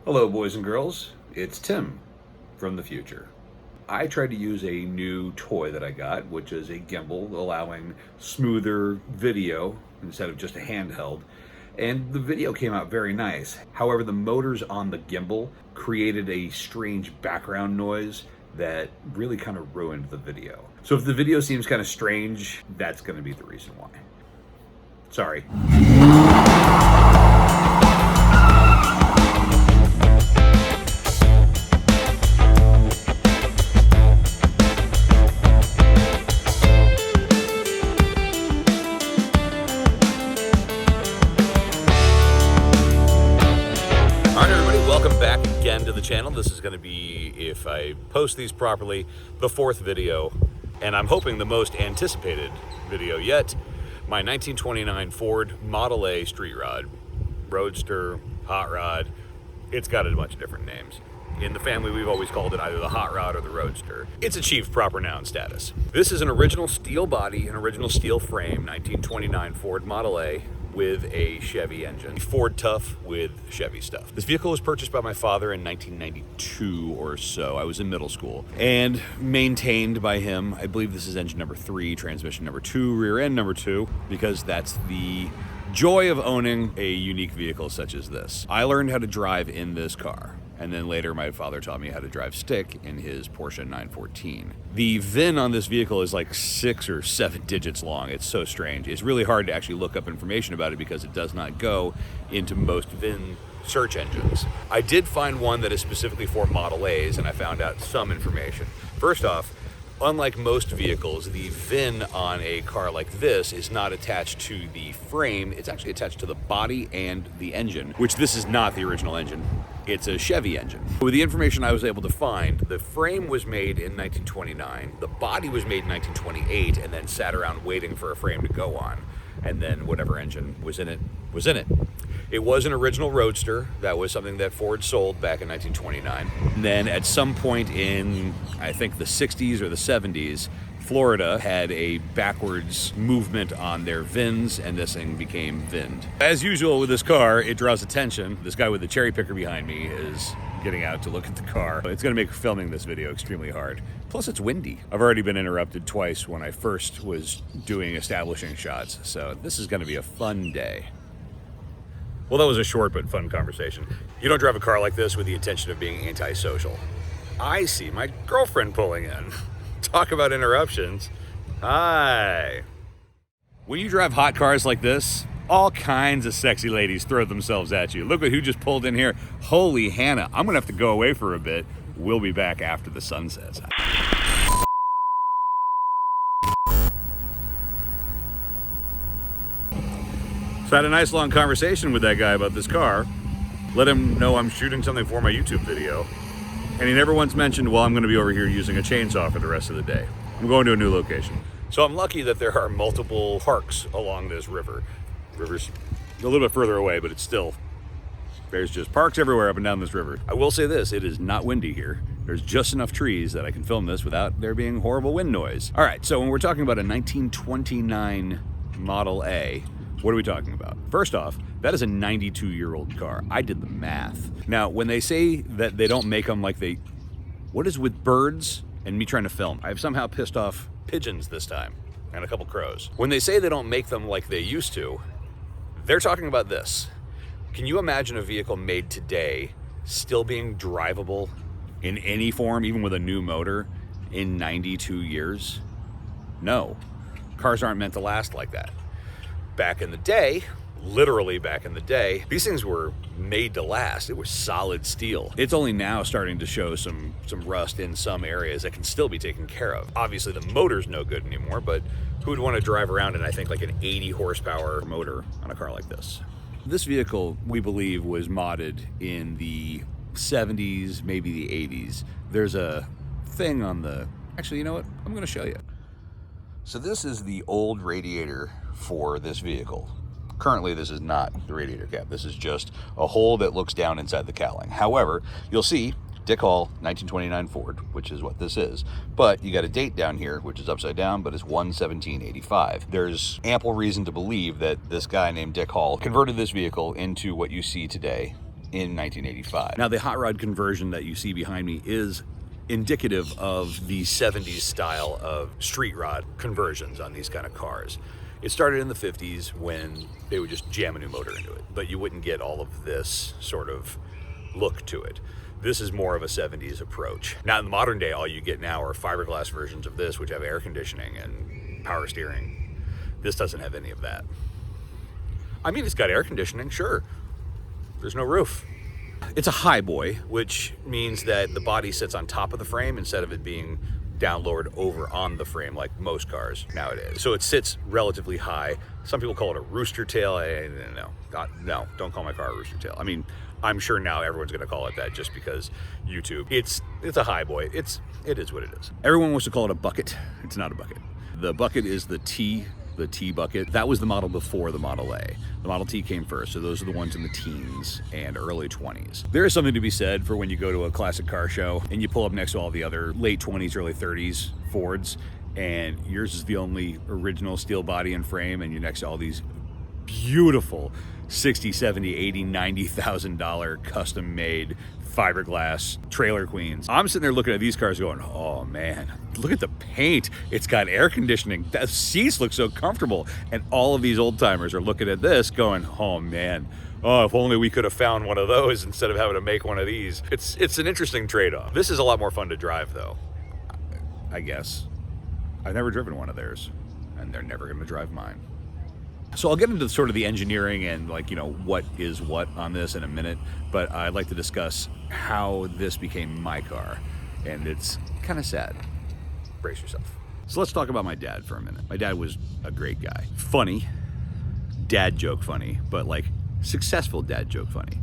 Hello, boys and girls. It's Tim from the future. I tried to use a new toy that I got, which is a gimbal allowing smoother video instead of just a handheld. And the video came out very nice. However, the motors on the gimbal created a strange background noise that really kind of ruined the video. So if the video seems kind of strange, that's going to be the reason why. Sorry. To the channel. This is going to be, if I post these properly, the fourth video, and I'm hoping the most anticipated video yet. My 1929 Ford Model A street rod, roadster, hot rod. It's got a bunch of different names. In the family, we've always called it either the hot rod or the roadster. It's achieved proper noun status. This is an original steel body, an original steel frame, 1929 Ford Model A with a Chevy engine. Ford Tough with Chevy stuff. This vehicle was purchased by my father in 1992 or so. I was in middle school. And maintained by him. I believe this is engine number 3, transmission number 2, rear end number 2, because that's the joy of owning a unique vehicle such as this. I learned how to drive in this car. And then later my father taught me how to drive stick in his Porsche 914. The VIN on this vehicle is like 6 or 7 digits long. It's so strange. It's really hard to actually look up information about it because it does not go into most VIN search engines. I did find one that is specifically for Model A's, and I found out some information. First off, unlike most vehicles, the VIN on a car like this is not attached to the frame. It's actually attached to the body and the engine, which this is not the original engine. It's a Chevy engine. With the information I was able to find, the frame was made in 1929, the body was made in 1928, and then sat around waiting for a frame to go on. And then whatever engine was in it, was in it. It was an original Roadster. That was something that Ford sold back in 1929. And then at some point in, I think the 60s or the 70s, Florida had a backwards movement on their VINs, and this thing became VINed. As usual with this car, it draws attention. This guy with the cherry picker behind me is getting out to look at the car. It's gonna make filming this video extremely hard. Plus it's windy. I've already been interrupted twice when I first was doing establishing shots, so this is gonna be a fun day. Well, that was a short but fun conversation. You don't drive a car like this with the intention of being antisocial. I see my girlfriend pulling in. Talk about interruptions. Hi. When you drive hot cars like this, all kinds of sexy ladies throw themselves at you. Look at who just pulled in here. Holy Hannah, I'm gonna have to go away for a bit. We'll be back after the sun sets. So I had a nice long conversation with that guy about this car. Let him know I'm shooting something for my YouTube video. And he never once mentioned, well, I'm gonna be over here using a chainsaw for the rest of the day. I'm going to a new location. So I'm lucky that there are multiple parks along this river. River's a little bit further away, but it's still, there's just parks everywhere up and down this river. I will say this, it is not windy here. There's just enough trees that I can film this without there being horrible wind noise. All right, so when we're talking about a 1929 Model A, what are we talking about? First off, that is a 92-year-old car. I did the math. Now, when they say that they don't make them like they... What is with birds and me trying to film? I've somehow pissed off pigeons this time, and a couple crows. When they say they don't make them like they used to, they're talking about this. Can you imagine a vehicle made today still being drivable in any form, even with a new motor, in 92 years? No. Cars aren't meant to last like that. Back in the day, literally back in the day, these things were made to last. It was solid steel. It's only now starting to show some rust in some areas that can still be taken care of. Obviously the motor's no good anymore, but who would want to drive around in, I think, like an 80 horsepower motor on a car like this? This vehicle, we believe, was modded in the 70s, maybe the 80s. There's a thing on the, actually, you know what? I'm gonna show you. So this is the old radiator for this vehicle. Currently, this is not the radiator cap. This is just a hole that looks down inside the cowling. However, you'll see Dick Hall, 1929 Ford, which is what this is. But you got a date down here, which is upside down, but it's 1/17/85. There's ample reason to believe that this guy named Dick Hall converted this vehicle into what you see today in 1985. Now, the hot rod conversion that you see behind me is indicative of the 70s style of street rod conversions on these kind of cars. It started in the 50s when they would just jam a new motor into it, but you wouldn't get all of this sort of look to it. This is more of a 70s approach. Now in the modern day, all you get now are fiberglass versions of this, which have air conditioning and power steering. This doesn't have any of that. I mean, it's got air conditioning, sure. There's no roof. It's a highboy, which means that the body sits on top of the frame instead of it being down lowered over on the frame like most cars nowadays. So it sits relatively high. Some people call it a rooster tail. No, don't call my car a rooster tail. I mean, I'm sure now everyone's gonna call it that just because YouTube. It's a highboy. It is what it is. Everyone wants to call it a bucket. It's not a bucket. The bucket is the T bucket. That was the model before the Model A. The Model T came first, so those are the ones in the teens and early 20s. There is something to be said for when you go to a classic car show and you pull up next to all the other late 20s, early 30s Fords, and yours is the only original steel body and frame, and you're next to all these beautiful $60, $70, $80, $90,000 custom made fiberglass trailer queens. I'm sitting there looking at these cars going, oh man, look at the paint. It's got air conditioning. The seats look so comfortable. And all of these old timers are looking at this going, oh man, oh, if only we could have found one of those instead of having to make one of these. It's an interesting trade-off. This is a lot more fun to drive though, I guess. I've never driven one of theirs, and they're never gonna drive mine. So I'll get into sort of the engineering and what is what on this in a minute, but I'd like to discuss how this became my car, and it's kind of sad. Brace yourself. So let's talk about my dad for a minute. My dad was a great guy. Funny, dad joke funny, but like successful dad joke funny.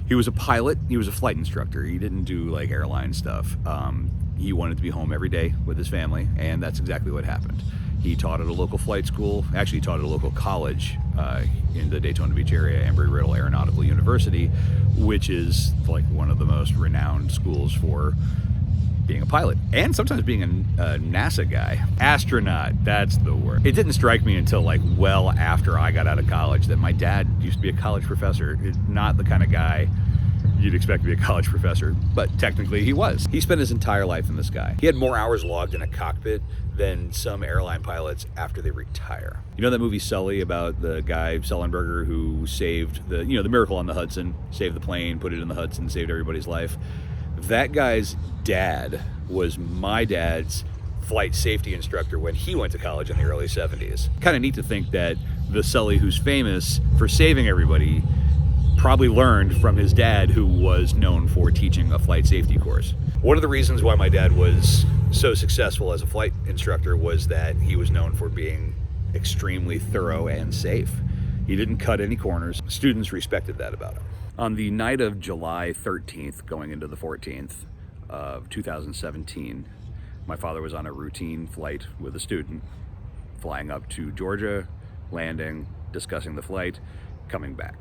He was a pilot, he was a flight instructor. He didn't do like airline stuff. He wanted to be home every day with his family, and that's exactly what happened. He taught at a local flight school, actually taught at a local college in the Daytona Beach area, Embry-Riddle Aeronautical University, which is like one of the most renowned schools for being a pilot and sometimes being a NASA guy. Astronaut, that's the word. It didn't strike me until like well after I got out of college that my dad used to be a college professor. Not the kind of guy you'd expect to be a college professor, but technically he was. He spent his entire life in the sky. He had more hours logged in a cockpit than some airline pilots after they retire. You know that movie Sully about the guy Sullenberger who saved the Miracle on the Hudson, saved the plane, put it in the Hudson, saved everybody's life? That guy's dad was my dad's flight safety instructor when he went to college in the early 70s. Kind of neat to think that the Sully who's famous for saving everybody probably learned from his dad, who was known for teaching a flight safety course. One of the reasons why my dad was so successful as a flight instructor was that he was known for being extremely thorough and safe. He didn't cut any corners. Students respected that about him. On the night of July 13th, going into the 14th of 2017, my father was on a routine flight with a student, flying up to Georgia, landing, discussing the flight, coming back.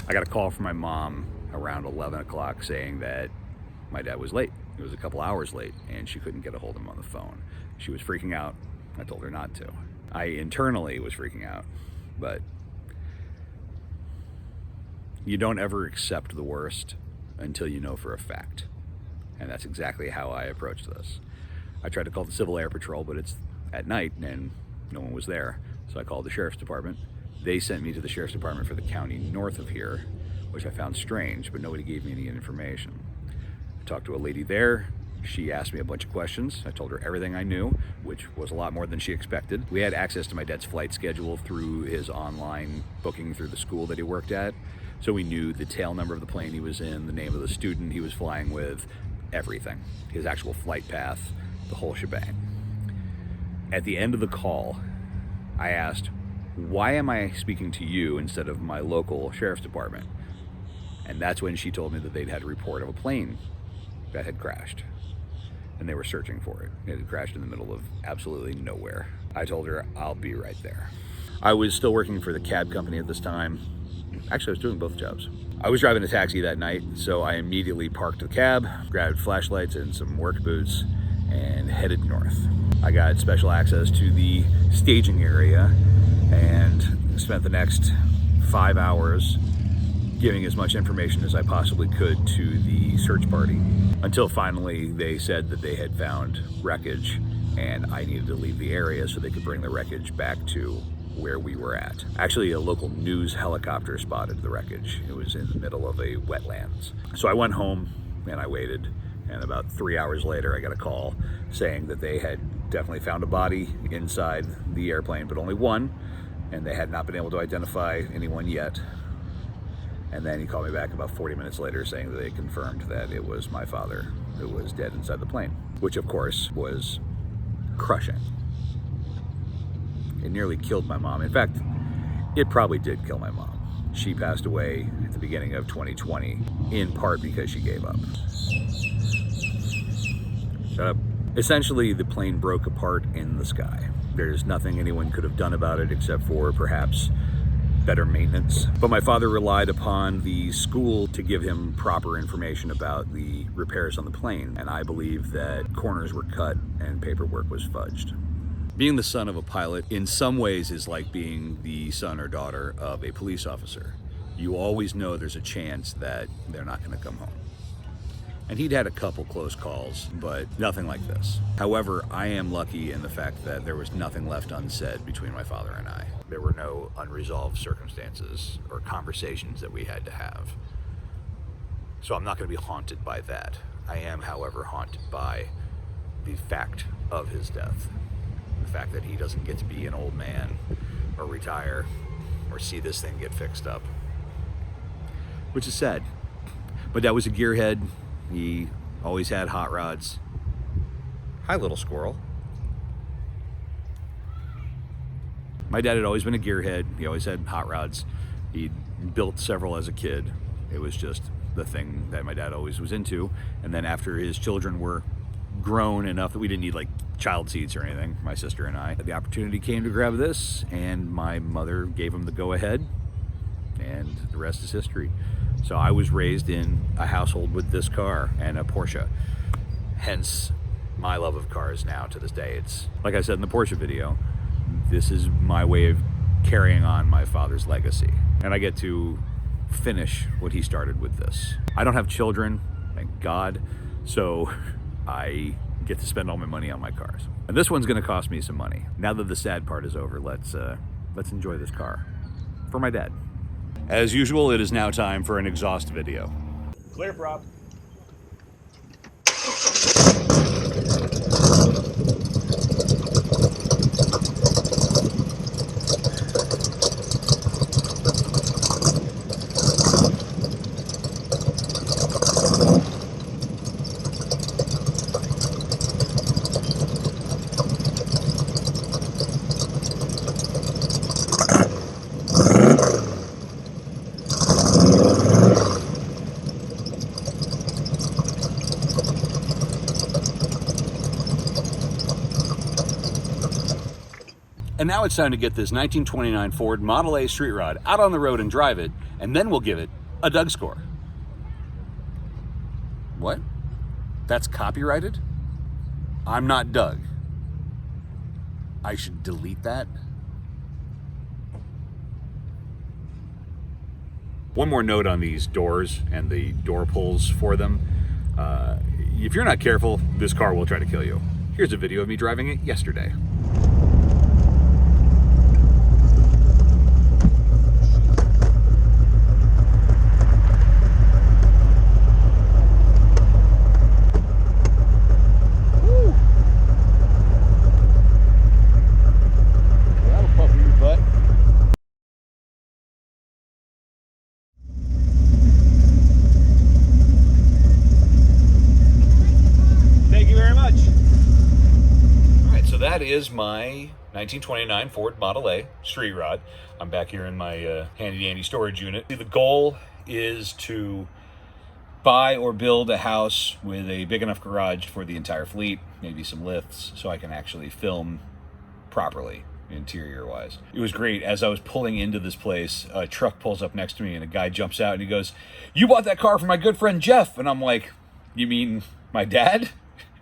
I got a call from my mom around 11 o'clock saying that my dad was late. He was a couple hours late, and she couldn't get a hold of him on the phone. She was freaking out. I told her not to. I internally was freaking out, but you don't ever accept the worst until you know for a fact. And that's exactly how I approached this. I tried to call the Civil Air Patrol, but it's at night and no one was there. So I called the Sheriff's Department. They sent me to the Sheriff's Department for the county north of here, which I found strange, but nobody gave me any information. I talked to a lady there. She asked me a bunch of questions. I told her everything I knew, which was a lot more than she expected. We had access to my dad's flight schedule through his online booking through the school that he worked at. So we knew the tail number of the plane he was in, the name of the student he was flying with, everything. His actual flight path, the whole shebang. At the end of the call, I asked, why am I speaking to you instead of my local sheriff's department? And that's when she told me that they'd had a report of a plane that had crashed, and they were searching for it. It had crashed in the middle of absolutely nowhere. I told her, I'll be right there. I was still working for the cab company at this time. Actually, I was doing both jobs. I was driving a taxi that night, so I immediately parked the cab, grabbed flashlights and some work boots, and headed north. I got special access to the staging area and spent the next 5 hours giving as much information as I possibly could to the search party, until finally they said that they had found wreckage and I needed to leave the area so they could bring the wreckage back to where we were at. Actually, a local news helicopter spotted the wreckage. It was in the middle of a wetlands. So I went home and I waited, and about 3 hours later I got a call saying that they had definitely found a body inside the airplane, but only one, and they had not been able to identify anyone yet. And then he called me back about 40 minutes later saying that they confirmed that it was my father who was dead inside the plane, which of course was crushing. It nearly killed my mom. In fact, it probably did kill my mom. She passed away at the beginning of 2020, in part because she gave up. Shut up. Essentially, the plane broke apart in the sky. There's nothing anyone could have done about it except for perhaps better maintenance. But my father relied upon the school to give him proper information about the repairs on the plane, and I believe that corners were cut and paperwork was fudged. Being the son of a pilot in some ways is like being the son or daughter of a police officer. You always know there's a chance that they're not going to come home. And he'd had a couple close calls, but nothing like this. However, I am lucky in the fact that there was nothing left unsaid between my father and I. There were no unresolved circumstances or conversations that we had to have. So I'm not going to be haunted by that. I am, however, haunted by the fact of his death. The fact that he doesn't get to be an old man or retire or see this thing get fixed up, which is sad. But that was a gearhead. He always had hot rods. Hi, little squirrel. My dad had always been a gearhead. He always had hot rods. He built several as a kid. It was just the thing that my dad always was into. And then after his children were grown enough that we didn't need like child seats or anything, my sister and I, the opportunity came to grab this, and my mother gave him the go-ahead, and the rest is history. So I was raised in a household with this car and a Porsche, hence my love of cars now to this day. It's like I said in the Porsche video, this is my way of carrying on my father's legacy, and I get to finish what he started with this. I don't have children, thank God, so I get to spend all my money on my cars. And this one's gonna cost me some money. Now that the sad part is over, let's enjoy this car for my dad. As usual, it is now time for an exhaust video. Clear prop. And now it's time to get this 1929 Ford Model A street rod out on the road and drive it, and then we'll give it a Doug score. What? That's copyrighted? I'm not Doug. I should delete that? One more note on these doors and the door pulls for them. If you're not careful, this car will try to kill you. Here's a video of me driving it yesterday. That is my 1929 Ford Model A street rod. I'm back here in my handy dandy storage unit. The goal is to buy or build a house with a big enough garage for the entire fleet, maybe some lifts, so I can actually film properly interior wise. It was great. As I was pulling into this place, a truck pulls up next to me and a guy jumps out and he goes, "You bought that car for my good friend Jeff." And I'm like, "You mean my dad?"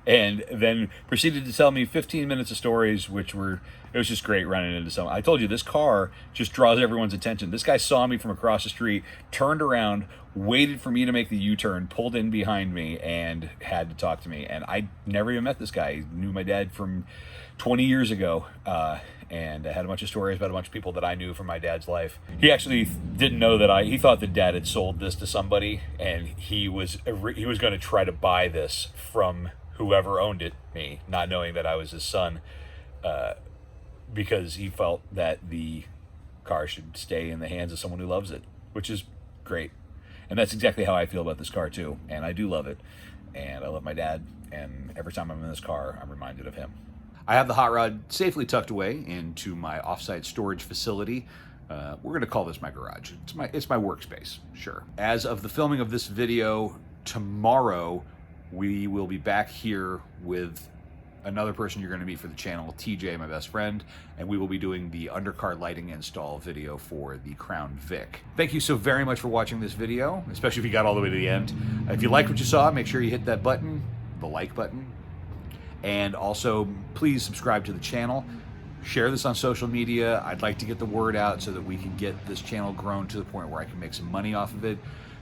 and then proceeded to tell me 15 minutes of stories, which were, it was just great running into someone. I told you, this car just draws everyone's attention. This guy saw me from across the street, turned around, waited for me to make the U-turn, pulled in behind me, and had to talk to me. And I never even met this guy. He knew my dad from 20 years ago, and I had a bunch of stories about a bunch of people that I knew from my dad's life. He actually didn't know that he thought that Dad had sold this to somebody, and he was going to try to buy this from whoever owned it, me, not knowing that I was his son, because he felt that the car should stay in the hands of someone who loves it, which is great. And that's exactly how I feel about this car too. And I do love it, and I love my dad, and every time I'm in this car, I'm reminded of him. I have the hot rod safely tucked away into my offsite storage facility. We're going to call this my garage. It's my workspace, sure. As of the filming of this video, tomorrow we will be back here with another person you're going to meet for the channel, TJ, my best friend, and we will be doing the undercar lighting install video for the Crown Vic. Thank you so very much for watching this video, especially if you got all the way to the end. If you liked what you saw, make sure you hit that button, the like button. And also, please subscribe to the channel. Share this on social media. I'd like to get the word out so that we can get this channel grown to the point where I can make some money off of it.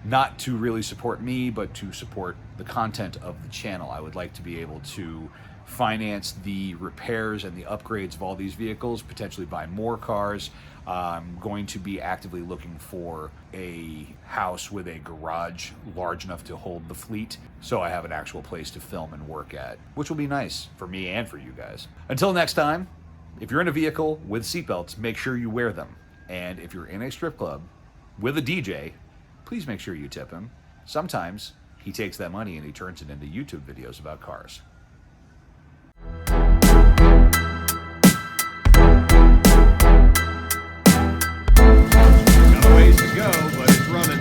Not to really support me, but to support the content of the channel. I would like to be able to finance the repairs and the upgrades of all these vehicles, potentially buy more cars. I'm going to be actively looking for a house with a garage large enough to hold the fleet, so I have an actual place to film and work at, which will be nice for me and for you guys. Until next time, if you're in a vehicle with seatbelts, make sure you wear them. And if you're in a strip club with a DJ, please make sure you tip him. Sometimes he takes that money and he turns it into YouTube videos about cars. Got a ways to go, but it's running.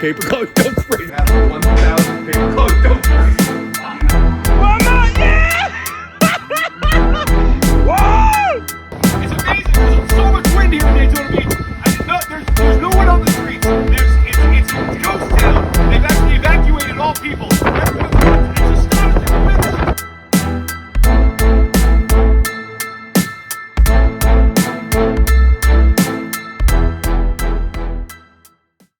Paper clothes, don't spray. 1,000 paper clothes, don't spray. One more, yeah! Whoa! It's amazing. There's so much wind here today, it's